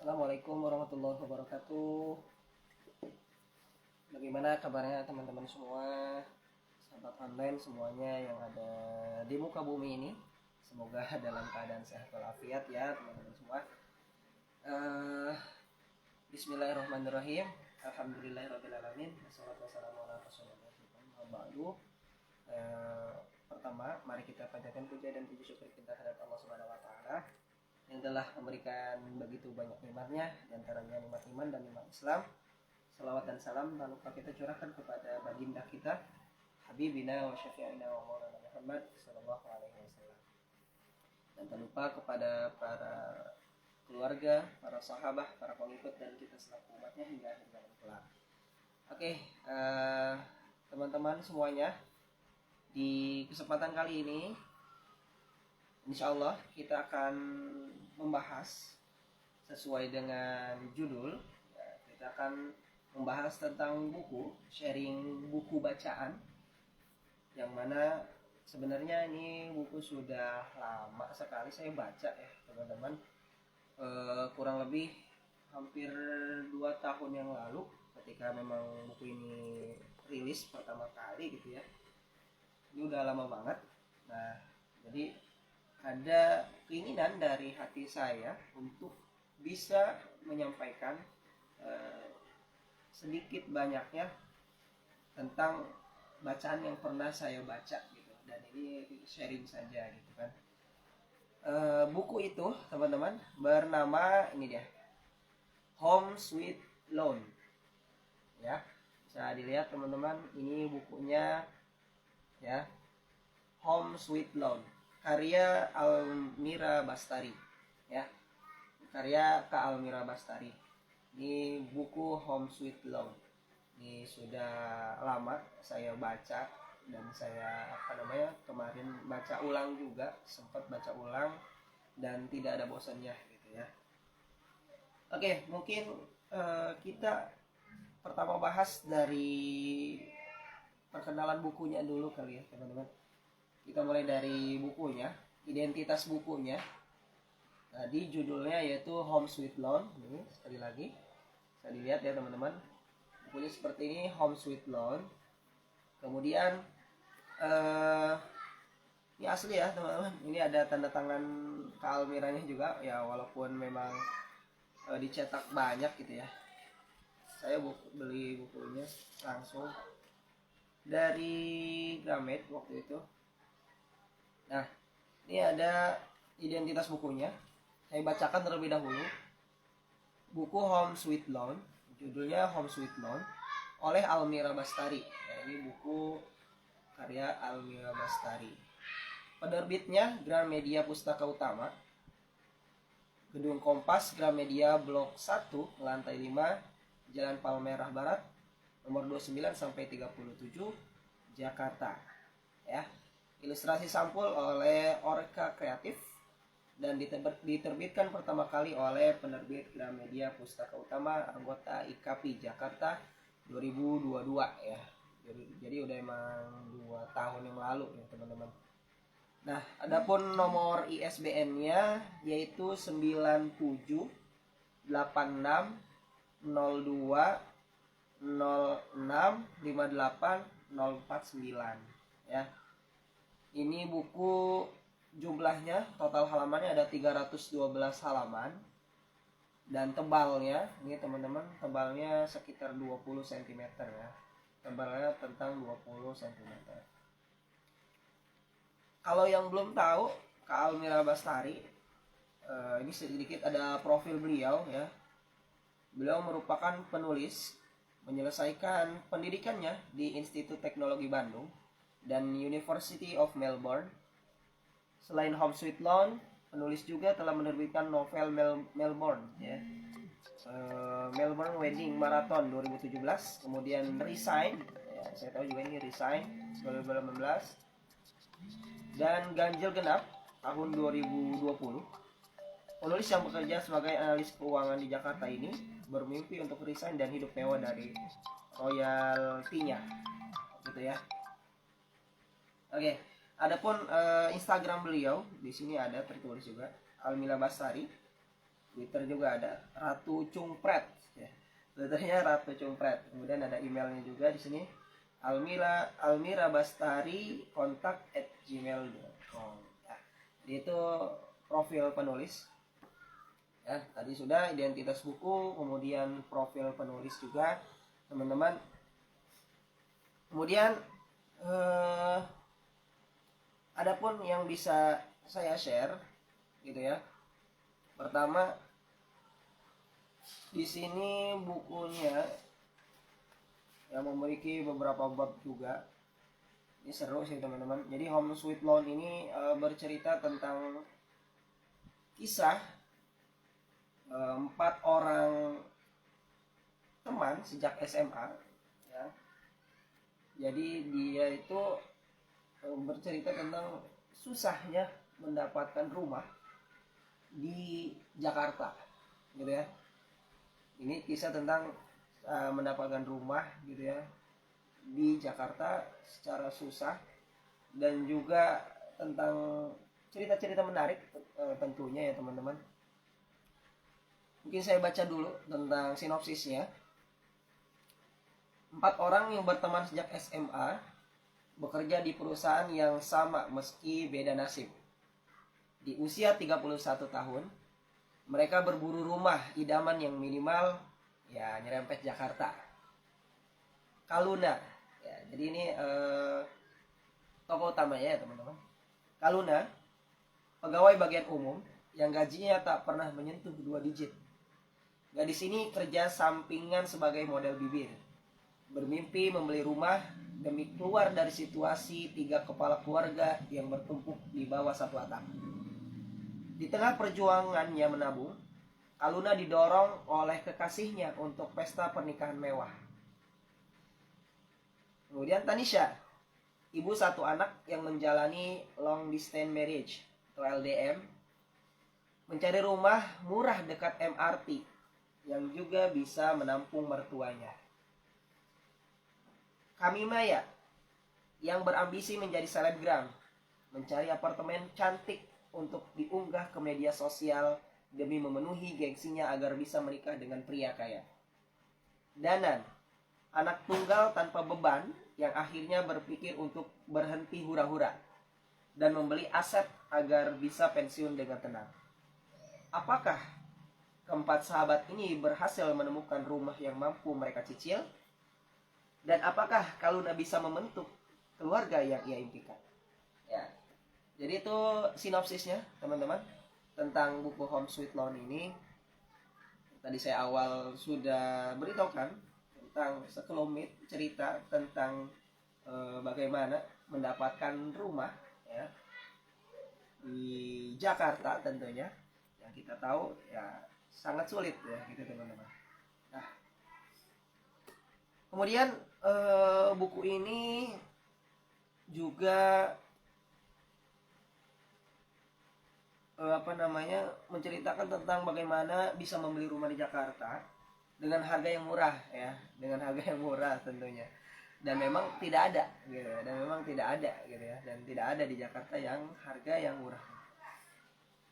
Assalamualaikum warahmatullahi wabarakatuh. Bagaimana kabarnya teman-teman semua, sahabat online semuanya yang ada di muka bumi ini? Semoga dalam keadaan sehat walafiat ya teman-teman semua. Bismillahirrahmanirrahim. Alhamdulillahirrahmanirrahim. Wassalatu wassalamu ala rasulillah. Pertama, mari kita panjatkan puja dan puji syukur kita kepada Allah Subhanahu wa taala yang telah memberikan begitu banyak nikmatnya, diantaranya nikmat iman dan nikmat Islam. Salawat dan salam tak lupa kita curahkan kepada baginda kita Habibina wa syafi'ina wa maulana Muhammad sallallahu alaihi wasallam. Dan tak lupa kepada para keluarga, para sahabat, para pengikut dan kita selaku umatnya hingga akhir zaman kelak. Oke, teman-teman semuanya, di kesempatan kali ini insya Allah kita akan membahas sesuai dengan judul ya, kita akan membahas tentang buku, sharing buku bacaan, yang mana sebenarnya ini buku sudah lama sekali saya baca ya teman-teman, kurang lebih hampir 2 tahun yang lalu ketika memang buku ini rilis pertama kali gitu ya. Ini udah lama banget. Nah, jadi ada keinginan dari hati saya untuk bisa menyampaikan sedikit banyaknya tentang bacaan yang pernah saya baca gitu, dan ini sharing saja gitu kan. Buku itu teman-teman bernama ini dia, Home Sweet Loan ya, bisa dilihat teman-teman, ini bukunya ya, Home Sweet Loan karya Almira Bastari ya, karya Kak Almira Bastari. Ini buku Home Sweet Loan ini sudah lama saya baca, dan saya kemarin baca ulang juga, sempat baca ulang dan tidak ada bosannya gitu ya. Oke, mungkin kita pertama bahas dari perkenalan bukunya dulu kali ya teman-teman. Kita mulai dari bukunya, identitas bukunya. Tadi judulnya yaitu Home Sweet Loan. Ini sekali lagi bisa dilihat ya teman-teman. Bukunya seperti ini, Home Sweet Loan. Kemudian ini asli ya teman-teman. Ini ada tanda tangan Kak Almiranya juga ya, walaupun memang dicetak banyak gitu ya. Saya beli bukunya langsung dari Gramet waktu itu. Nah, ini ada identitas bukunya. Saya bacakan terlebih dahulu. Buku Home Sweet Loan, judulnya Home Sweet Loan oleh Almira Bastari. Ya, ini buku karya Almira Bastari. Penerbitnya Gramedia Pustaka Utama. Gedung Kompas Gramedia Blok 1, lantai 5, Jalan Palmerah Barat, nomor 29 sampai 37, Jakarta. Ya. Ilustrasi sampul oleh Orca Kreatif dan diterbitkan pertama kali oleh penerbit Gramedia Pustaka Utama, anggota IKAPI Jakarta 2022 ya. Jadi udah emang 2 tahun yang lalu ya teman-teman. Nah, adapun nomor ISBN-nya yaitu 97 86 02 06 58 049 ya. Ini buku jumlahnya, total halamannya ada 312 halaman, dan tebalnya ini teman-teman, tebalnya sekitar 20 cm ya. Tebalnya tentang 20 cm. Kalau yang belum tahu Kak Almira Bastari, ini sedikit ada profil beliau ya. Beliau merupakan penulis, menyelesaikan pendidikannya di Institut Teknologi Bandung dan University of Melbourne. Selain Home Sweet Loan, penulis juga telah menerbitkan novel Melbourne ya. Melbourne Wedding Marathon 2017, kemudian Resign ya, saya tahu juga ini Resign 2018, dan Ganjil Genap tahun 2020. Penulis yang bekerja sebagai analis keuangan di Jakarta ini bermimpi untuk resign dan hidup mewah dari royaltinya gitu ya. Oke, adapun Instagram beliau di sini ada tertulis juga, Almira Bastari. Twitter juga ada Ratu Cungpret ya. Twitternya Ratu Cungpret. Kemudian ada emailnya juga di sini, Almira Bastari kontak@gmail.com. Ya, itu profil penulis. Ya, tadi sudah identitas buku, kemudian profil penulis juga, teman-teman. Kemudian adapun yang bisa saya share gitu ya. Pertama, di sini bukunya yang memiliki beberapa bab juga. Ini seru sih teman-teman. Jadi Home Sweet Loan ini bercerita tentang kisah 4 orang teman sejak SMA ya. Jadi dia itu bercerita tentang susahnya mendapatkan rumah di Jakarta gitu ya. Ini kisah tentang mendapatkan rumah gitu ya di Jakarta secara susah, dan juga tentang cerita-cerita menarik tentunya ya teman-teman. Mungkin saya baca dulu tentang sinopsisnya. 4 orang yang berteman sejak SMA bekerja di perusahaan yang sama meski beda nasib. Di usia 31 tahun, mereka berburu rumah idaman yang minimal ya nyerempet Jakarta. Kaluna. Ya, jadi ini tokoh utamanya ya teman-teman. Kaluna, pegawai bagian umum yang gajinya tak pernah menyentuh 2 digit. Gadis ini kerja sampingan sebagai model bibir. Bermimpi membeli rumah demi keluar dari situasi 3 kepala keluarga yang bertumpuk di bawah satu atap. Di tengah perjuangannya menabung, Kaluna didorong oleh kekasihnya untuk pesta pernikahan mewah. Kemudian Tanisha, ibu 1 anak yang menjalani long distance marriage atau LDM, mencari rumah murah dekat MRT yang juga bisa menampung mertuanya. Kami Maya, yang berambisi menjadi selebgram, mencari apartemen cantik untuk diunggah ke media sosial demi memenuhi gengsinya agar bisa menikah dengan pria kaya. Danan, anak tunggal tanpa beban yang akhirnya berpikir untuk berhenti hura-hura dan membeli aset agar bisa pensiun dengan tenang. Apakah keempat sahabat ini berhasil menemukan rumah yang mampu mereka cicil? Dan apakah Kaluna bisa membentuk keluarga yang ia impikan? Ya. Jadi itu sinopsisnya teman-teman tentang buku Home Sweet Loan ini. Tadi saya awal sudah beritahukan tentang sekelumit cerita tentang bagaimana mendapatkan rumah ya di Jakarta tentunya. Yang kita tahu ya sangat sulit ya gitu teman-teman. Nah, kemudian buku ini juga menceritakan tentang bagaimana bisa membeli rumah di Jakarta dengan harga yang murah ya, dengan harga yang murah tentunya. Dan memang tidak ada gitu ya, dan tidak ada di Jakarta yang harga yang murah.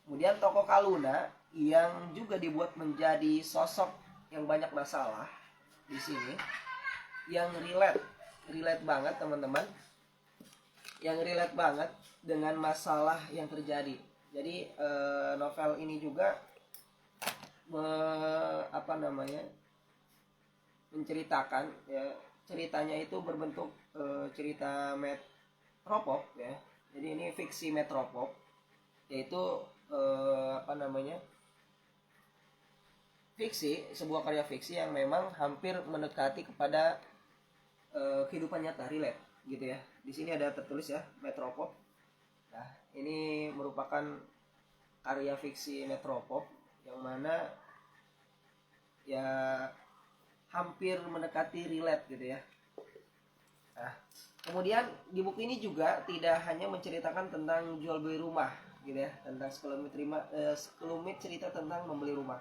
Kemudian tokoh Kaluna yang juga dibuat menjadi sosok yang banyak masalah di sini, yang relate banget teman-teman, yang relate banget dengan masalah yang terjadi. Jadi novel ini juga menceritakan ya, ceritanya itu berbentuk cerita metropop ya. Jadi ini fiksi metropop, yaitu fiksi, sebuah karya fiksi yang memang hampir mendekati kepada kehidupan nyata, relate gitu ya. Di sini ada tertulis ya, metropop. Nah, ini merupakan karya fiksi metropop yang mana ya hampir mendekati relate gitu ya. Nah, kemudian di buku ini juga tidak hanya menceritakan tentang jual beli rumah gitu ya, tentang sekelumit cerita tentang membeli rumah.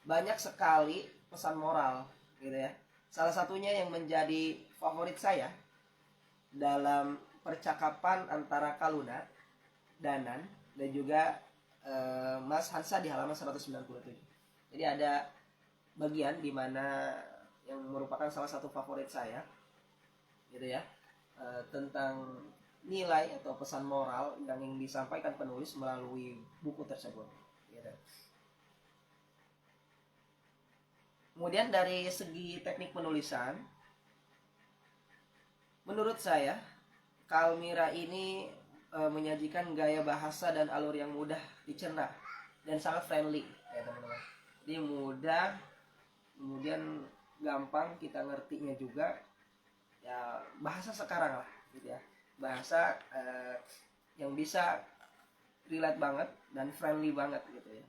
Banyak sekali pesan moral gitu ya. Salah satunya yang menjadi favorit saya dalam percakapan antara Kaluna, Danan, dan juga Mas Hansa di halaman 197. Jadi ada bagian di mana yang merupakan salah satu favorit saya, gitu ya, tentang nilai atau pesan moral yang ingin disampaikan penulis melalui buku tersebut, gitu. Kemudian dari segi teknik penulisan, menurut saya Kalmira ini menyajikan gaya bahasa dan alur yang mudah dicerna dan sangat friendly, ya teman-teman. Jadi mudah, kemudian gampang kita ngertinya juga, ya bahasa sekarang lah, gitu ya. Bahasa yang bisa relate banget dan friendly banget, gitu ya.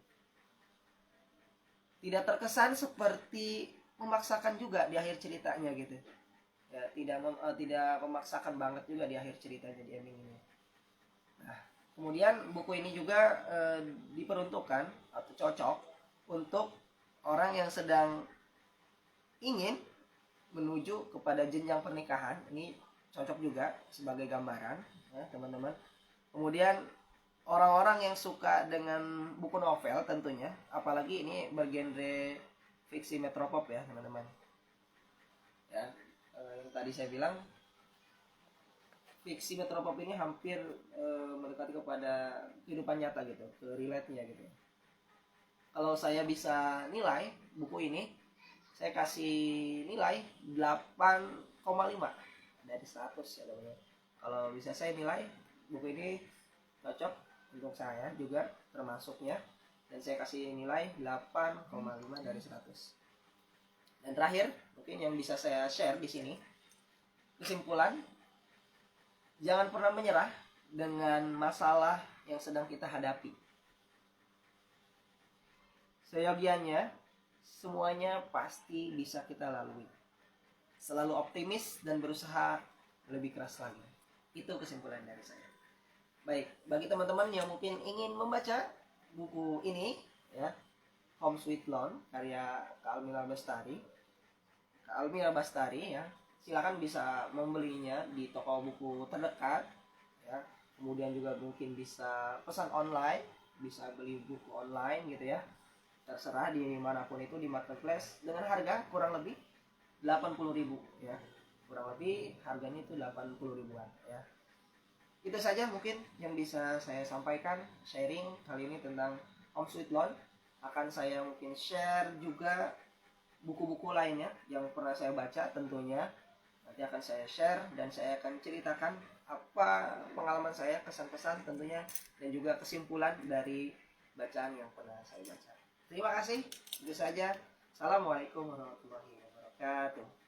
Tidak terkesan seperti memaksakan juga di akhir ceritanya, gitu ya. Tidak memaksakan banget juga di akhir ceritanya, di ending ini. Nah, kemudian buku ini juga diperuntukkan atau cocok untuk orang yang sedang ingin menuju kepada jenjang pernikahan. Ini cocok juga sebagai gambaran, ya teman-teman. Kemudian orang-orang yang suka dengan buku novel tentunya, apalagi ini bergenre fiksi metropop ya teman-teman. Ya, yang tadi saya bilang fiksi metropop ini hampir mendekati kepada kehidupan nyata gitu, ke relate-nya gitu. Kalau saya bisa nilai buku ini, saya kasih nilai 8,5 dari 100 ya teman-teman. Kalau bisa saya nilai buku ini cocok untuk saya juga termasuknya, dan saya kasih nilai 8,5 dari 100. Dan terakhir, mungkin yang bisa saya share di sini, kesimpulan, jangan pernah menyerah dengan masalah yang sedang kita hadapi. Seyogianya, semuanya pasti bisa kita lalui. Selalu optimis dan berusaha lebih keras lagi. Itu kesimpulan dari saya. Baik, bagi teman-teman yang mungkin ingin membaca buku ini, ya, Home Sweet Loan karya Kak Almira Bastari, ya, silakan bisa membelinya di toko buku terdekat, ya. Kemudian juga mungkin bisa pesan online, bisa beli buku online gitu ya, terserah di manapun itu, di marketplace, dengan harga kurang lebih 80.000 ya, kurang lebih harganya itu 80 ribuan ya. Itu saja mungkin yang bisa saya sampaikan, sharing kali ini tentang Home Sweet Loan. Akan saya mungkin share juga buku-buku lainnya yang pernah saya baca tentunya. Nanti akan saya share dan saya akan ceritakan apa pengalaman saya, kesan-kesan tentunya, dan juga kesimpulan dari bacaan yang pernah saya baca. Terima kasih. Itu saja. Assalamualaikum warahmatullahi wabarakatuh.